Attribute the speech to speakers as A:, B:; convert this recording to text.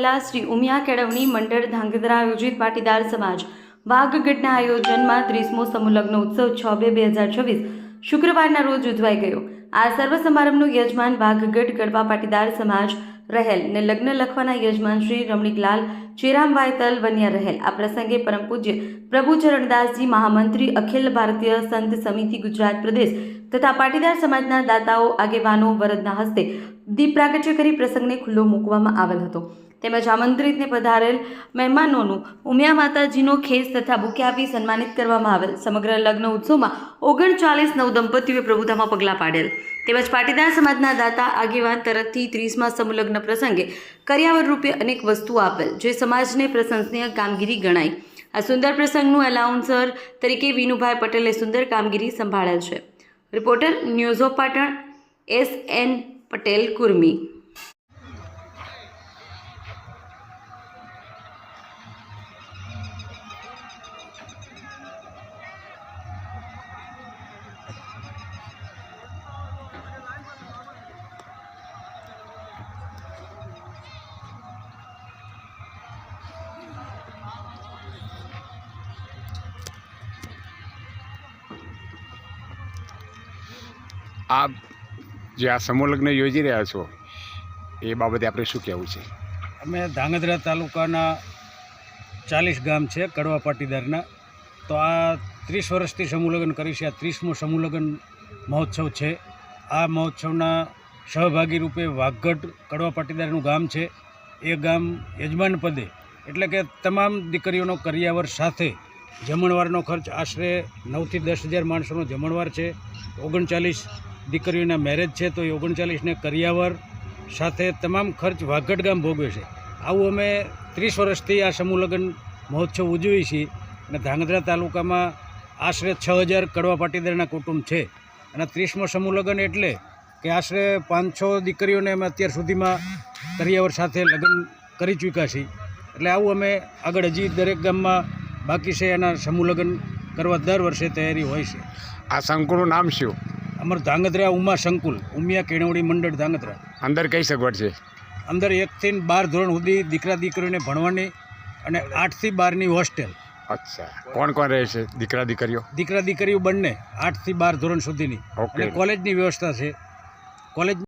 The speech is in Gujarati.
A: આવેલા શ્રી ઉમિયા કેળવણી મંડળ ધાંગધ્રા આયોજિત પાટીદાર સમાજ વાઘગઢના આયોજનમાં 30મો સમૂહ લગ્ન ઉત્સવ 6/2/2026 શુક્રવારના રોજ ઉજવાઈ ગયો। આ સર્વ સમારંભનું યજમાન વાઘગઢ ગઢવા પાટીદાર સમાજ રહેલ ને લગ્ન લખવાના યજમાન શ્રી રમણીકલાલ ચેરામ વાયતલ વન્યા રહેલ। આ પ્રસંગે પરમ પૂજ્ય પ્રભુ ચરણદાસજી મહામંત્રી અખિલ ભારતીય સંત સમિતિ ગુજરાત પ્રદેશ તથા પાટીદાર સમાજના દાતાઓ આગેવાનો વરદના હસ્તે દીપ પ્રાગટ્ય કરી પ્રસંગને ખુલ્લો મૂકવામાં આવેલ હતો। તેમજ આમંત્રિતને પધારેલ મહેમાનોનું ઉમિયા માતાજીનો ખેસ તથા બુકે આપી સન્માનિત કરવામાં આવેલ। સમગ્ર લગ્ન ઉત્સવમાં 39 નવદંપતીઓએ પ્રભુતામાં પગલાં પાડેલ। તેમજ પાટીદાર સમાજના દાતા આગેવાન તરફથી 30મા સમૂહ લગ્ન પ્રસંગે કરિયાવર રૂપે અનેક વસ્તુઓ આપેલ, જે સમાજને પ્રશંસનીય કામગીરી ગણાઈ। આ સુંદર પ્રસંગનું એલાઉન્સર તરીકે વિનુભાઈ પટેલે સુંદર કામગીરી સંભાળેલ છે। Reporter news of Patan SN Patel Kurmi.
B: આપ જે આ સમૂહ લગ્ન યોજી રહ્યા છો એ બાબતે આપણે શું કહેવું છે?
C: અમે ધાંગધ્રા તાલુકાના 40 ગામ છે કડવા પાટીદારના, તો આ 30 વર્ષથી સમૂહ લગ્ન કરી છે। આ 30મો સમૂહ લગ્ન મહોત્સવ છે। આ મહોત્સવના સહભાગી રૂપે વાઘગઢ કડવા પાટીદારનું ગામ છે। એ ગામ યજમાન પદે એટલે કે તમામ દીકરીઓનો કરિયાવર સાથે જમણવારનો ખર્ચ આશરે 9 થી 10 હજાર માણસોનો જમણવાર છે। 39 દીકરીઓના મેરેજ છે, તો એ 39ને કરિયાવર સાથે તમામ ખર્ચ વાઘગઢ ગામ ભોગવે છે। આવું અમે 30 વર્ષથી આ સમૂહ લગ્ન મહોત્સવ ઉજવીએ છીએ અને ધાંગધ્રા તાલુકામાં આશરે 6000 કડવા પાટીદારના કુટુંબ છે। અને 30મો સમૂહ લગ્ન એટલે કે આશરે 500 દીકરીઓને અમે અત્યાર સુધીમાં કરિયાવર સાથે લગ્ન કરી ચૂક્યા છીએ। એટલે આવું અમે આગળ હજી દરેક ગામમાં બાકી છે એના સમૂહ લગ્ન કરવા દર વર્ષે તૈયારી હોય છે।
B: આ સંકુલનું નામ શું?
C: અમારું ધાંગધ્રા ઉમા સંકુલ, ઉમિયા કેળવણી મંડળ ધાંગધ્રા।
B: અંદર કઈ સગવડ છે?
C: અંદર 1 થી 12 ધોરણ સુધી દીકરા દીકરીઓને ભણવાની અને 8 થી 12ની હોસ્ટેલ।
B: અચ્છા, કોણ કોણ રહે છે? દીકરા દીકરીઓ
C: બંને 8 થી 12 ધોરણ સુધીની, અને કોલેજની વ્યવસ્થા છે। કોલેજ